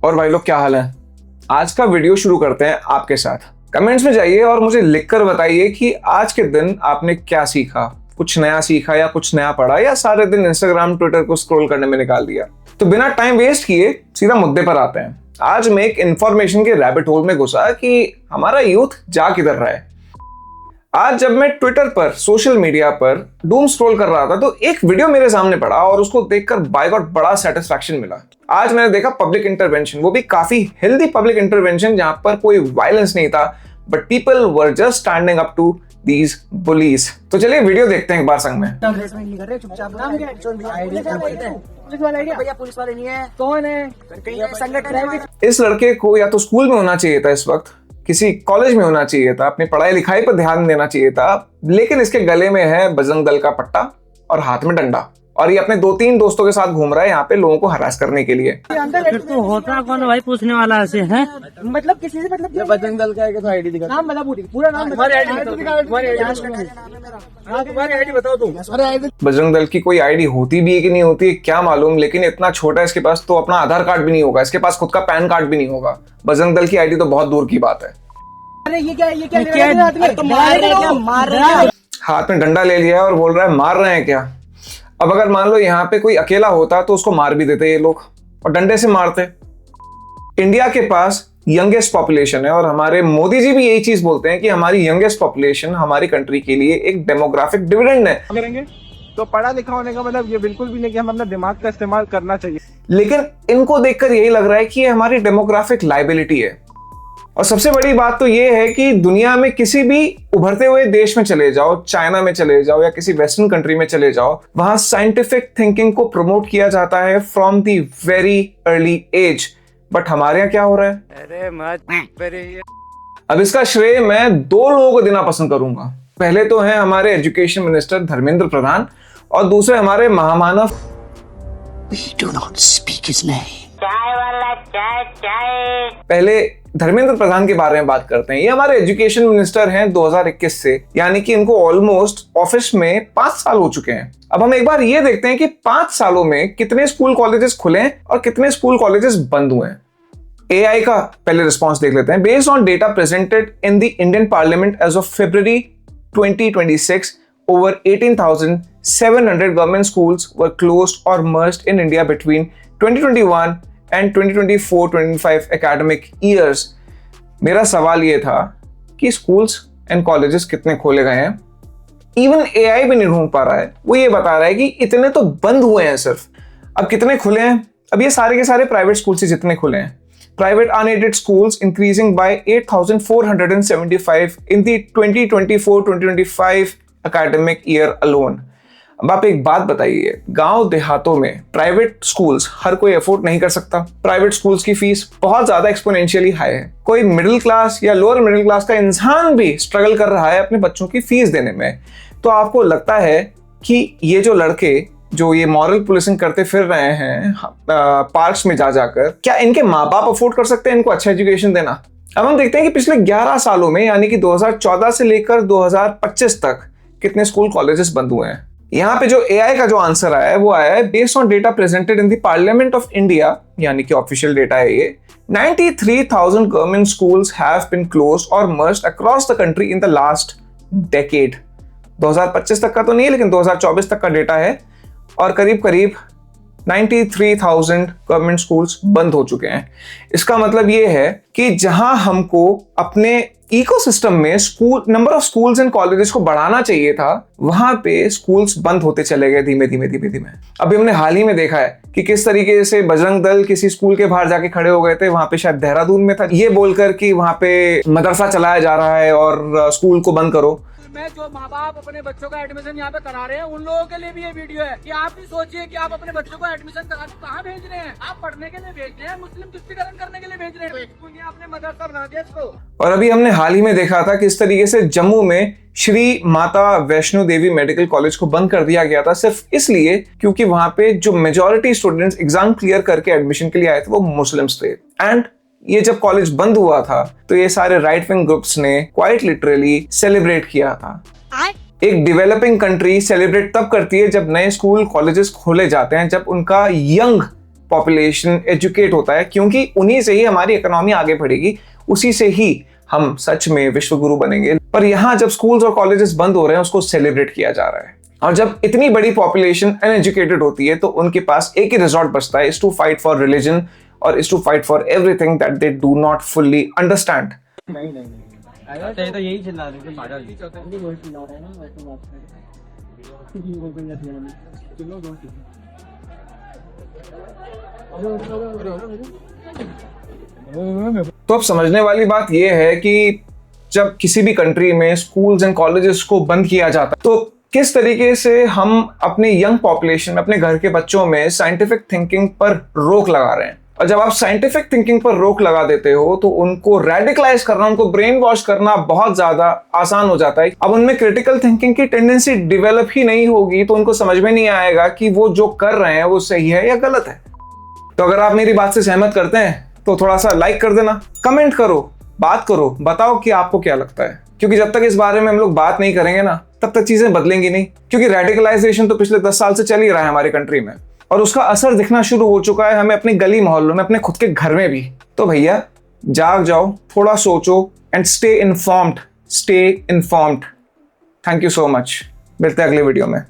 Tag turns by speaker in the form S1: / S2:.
S1: और भाई लोग क्या हाल है। आज का वीडियो शुरू करते हैं आपके साथ। कमेंट्स में जाइए और मुझे लिखकर बताइए कि आज के दिन आपने क्या सीखा, कुछ नया सीखा या कुछ नया पढ़ा, या सारे दिन इंस्टाग्राम ट्विटर को स्क्रॉल करने में निकाल दिया। तो बिना टाइम वेस्ट किए सीधा मुद्दे पर आते हैं। आज मैं एक इंफॉर्मेशन के रैबिट होल में घुसा कि हमारा यूथ जा किधर रहा है। आज जब मैं ट्विटर पर, सोशल मीडिया पर डूम स्क्रॉल कर रहा था तो एक वीडियो मेरे सामने पड़ा और उसको देखकर बाय गॉड बड़ा सेटिस्फैक्शन मिला। आज मैंने देखा पब्लिक इंटरवेंशन, वो भी काफी हेल्दी पब्लिक इंटरवेंशन जहां पर कोई वायलेंस नहीं था, but people were just standing up to these bullies. तो चलिए वीडियो देखते हैं एक बार संग में।
S2: पुलिस वाले नहीं है, कौन है? संगठन है।
S1: इस लड़के को या तो स्कूल में होना चाहिए था, इस वक्त किसी कॉलेज में होना चाहिए था, अपनी पढ़ाई लिखाई पर ध्यान देना चाहिए था, लेकिन इसके गले में है बजरंग दल का पट्टा और हाथ में डंडा, और ये अपने 2-3 दोस्तों के साथ घूम रहा है यहाँ पे लोगों को हरास करने के लिए।
S3: फिर तो होता कौन भाई पूछने वाला ऐसे है?
S2: मतलब किसी से मतलब
S4: बजरंग दल का है कि तो आईडी दिखा।
S2: नाम बता, पूरा नाम
S4: तुम्हारी आईडी बताओ तुम।
S1: बजरंग दल की कोई आईडी होती भी है कि नहीं होती क्या मालूम, लेकिन इतना छोटा इसके पास तो अपना आधार कार्ड भी नहीं होगा, इसके पास खुद का पैन कार्ड भी नहीं होगा। बजरंग दल की आईडी तो बहुत दूर की बात है।
S2: ये क्या मार रहे हैं?
S1: हाथ में डंडा ले लिया और बोल रहा है मार रहे हैं क्या। अब अगर मान लो यहाँ पे कोई अकेला होता तो उसको मार भी देते ये लोग और डंडे से मारते। इंडिया के पास यंगेस्ट पॉपुलेशन है और हमारे मोदी जी भी यही चीज बोलते हैं कि हमारी यंगेस्ट पॉपुलेशन हमारी कंट्री के लिए एक डेमोग्राफिक डिविडेंड है।
S4: करेंगे तो पढ़ा लिखा होने का मतलब ये बिल्कुल भी नहीं कि हम अपना दिमाग का इस्तेमाल करना चाहिए,
S1: लेकिन इनको देखकर यही लग रहा है कि ये हमारी डेमोग्राफिक लाइबिलिटी है। और सबसे बड़ी बात तो ये है कि दुनिया में किसी भी उभरते हुए देश में चले जाओ, चाइना में चले जाओ या किसी वेस्टर्न कंट्री में चले जाओ, वहां साइंटिफिक थिंकिंग को प्रमोट किया जाता है from the very early age. But हमारे यहाँ क्या हो रहा है?
S3: अरे मत।
S1: अब इसका श्रेय मैं 2 लोगों को देना पसंद करूंगा। पहले तो हैं हमारे एजुकेशन मिनिस्टर धर्मेंद्र प्रधान और दूसरे हमारे महामानव पहले धर्मेंद्र प्रधान के बारे में बात करते हैं। ये हमारे एजुकेशन मिनिस्टर हैं 2021 से, यानी कि इनको ऑलमोस्ट ऑफिस में 5 साल हो चुके हैं। अब हम एक बार ये देखते हैं कि 5 सालों में कितने स्कूल कॉलेजेस खुले हैं और कितने स्कूल कॉलेजेस बंद हुए हैं। एआई का पहले रिस्पॉन्स देख लेते हैं। Based on data presented in the Indian Parliament as of February 2026, over 18,700 government schools were closed or merged in India between 2021 and 2024-25 academic years। मेरा सवाल ये था कि स्कूल्स एंड कॉलेजेस कितने खोले गए हैं। इवन एआई भी नहीं ढूंढ पा रहा है, वो ये बता रहा है कि इतने तो बंद हुए हैं सिर्फ। अब कितने खुले हैं? अब ये सारे के सारे प्राइवेट स्कूल से जितने खुले हैं, private unaided schools increasing by 8,475 in the 2024-2025 academic year alone। अब आप एक बात बताइए, गांव देहातों में प्राइवेट स्कूल्स हर कोई अफोर्ड नहीं कर सकता। प्राइवेट स्कूल्स की फीस बहुत ज्यादा एक्सपोनेंशियली हाई है। कोई मिडिल क्लास या लोअर मिडिल क्लास का इंसान भी स्ट्रगल कर रहा है अपने बच्चों की फीस देने में। तो आपको लगता है कि ये जो लड़के जो ये मॉरल पुलिसिंग करते फिर रहे हैं पार्क्स में जा जाकर, क्या इनके माँ बाप अफोर्ड कर सकते हैं इनको अच्छा एजुकेशन देना? अब हम देखते हैं कि पिछले 11 सालों में, यानी कि 2014 से लेकर 2025 तक कितने स्कूल कॉलेजेस बंद हुए हैं। यहाँ पे जो एआई का जो आंसर आया है वो आया है based on data presented in the parliament of India, यानी कि ऑफिशियल डेटा है ये। 93,000 government schools have been closed और merged across the country in the last decade. 2025 तक का तो नहीं है, लेकिन 2024 तक का डेटा है और करीब करीब 93,000 गवर्नमेंट स्कूल्स बंद हो चुके हैं। इसका मतलब ये है कि जहां हमको अपने इकोसिस्टम में school number of schools and colleges को बढ़ाना चाहिए था, वहां पे स्कूल्स बंद होते चले गए धीमे धीमे। अभी हमने हाल ही में देखा है कि किस तरीके से बजरंग दल किसी स्कूल के बाहर जाके खड़े हो गए थे, वहां पे शायद देहरादून में था, ये बोलकर कि वहां पे मदरसा चलाया जा रहा है और स्कूल को बंद करो।
S5: में जो माँ बाप अपने बच्चों का एडमिशन यहाँ पे करा रहे हैं, उन लोगों के लिए भी ये वीडियो है कि आप भी सोचिए कि आप अपने बच्चों को एडमिशन कहाँ भेज रहे हैं। आप पढ़ने के लिए भेज रहे हैं, मुस्लिम तुष्टीकरण करने के लिए भेज रहे हैं, आपने मदरसा बना दिया इसको।
S1: और अभी हमने हाल ही में देखा था कि इस तरीके से जम्मू में श्री माता वैष्णो देवी मेडिकल कॉलेज को बंद कर दिया गया था, सिर्फ इसलिए क्योंकि वहां पे जो मेजॉरिटी स्टूडेंट्स एग्जाम क्लियर करके एडमिशन के लिए आए थे वो मुस्लिम्स थे। एंड ये जब कॉलेज बंद हुआ था तो ये सारे राइट विंग ग्रुप्स ने क्वाइट लिटरली सेलिब्रेट किया था। एक डेवलपिंग कंट्री सेलिब्रेट तब करती है जब नए स्कूल कॉलेजेस खोले जाते हैं, जब उनका यंग पॉपुलेशन एजुकेट होता है, क्योंकि उन्हीं से ही हमारी इकोनॉमी आगे बढ़ेगी, उसी से ही हम सच में विश्व गुरु बनेंगे। पर यहाँ जब स्कूल्स और कॉलेजेस बंद हो रहे हैं, उसको सेलिब्रेट किया जा रहा है। और जब इतनी बड़ी पॉपुलेशन अनएजुकेटेड होती है तो उनके पास एक ही रिजॉर्ट बचता है, is to fight for religion और is to fight for everything that they do not fully understand.
S2: तो यही चिल्ला रहे
S1: तो अब समझने वाली बात यह है कि जब किसी भी कंट्री में स्कूल्स एंड कॉलेजेस को बंद किया जाता है तो किस तरीके से हम अपने यंग पॉपुलेशन में, अपने घर के बच्चों में साइंटिफिक थिंकिंग पर रोक लगा रहे हैं। और जब आप साइंटिफिक थिंकिंग पर रोक लगा देते हो तो उनको रेडिकलाइज करना, उनको ब्रेन वॉश करना बहुत ज्यादा आसान हो जाता है। अब उनमें क्रिटिकल थिंकिंग की टेंडेंसी डेवलप ही नहीं होगी तो उनको समझ में नहीं आएगा कि वो जो कर रहे हैं वो सही है या गलत है। तो अगर आप मेरी बात से सहमत करते हैं तो थोड़ा सा लाइक कर देना, कमेंट करो, बात करो, बताओ कि आपको क्या लगता है। क्योंकि जब तक इस बारे में हम लोग बात नहीं करेंगे ना, तब तक चीजें बदलेंगी नहीं। क्योंकि रेडिकलाइजेशन तो पिछले 10 साल से चल ही रहा है हमारी कंट्री में, और उसका असर दिखना शुरू हो चुका है हमें अपने गली मोहल्लों में, अपने खुद के घर में भी। तो भैया जाग जाओ, थोड़ा सोचो and stay informed, stay informed. Thank you so much. मिलते हैं अगले वीडियो में।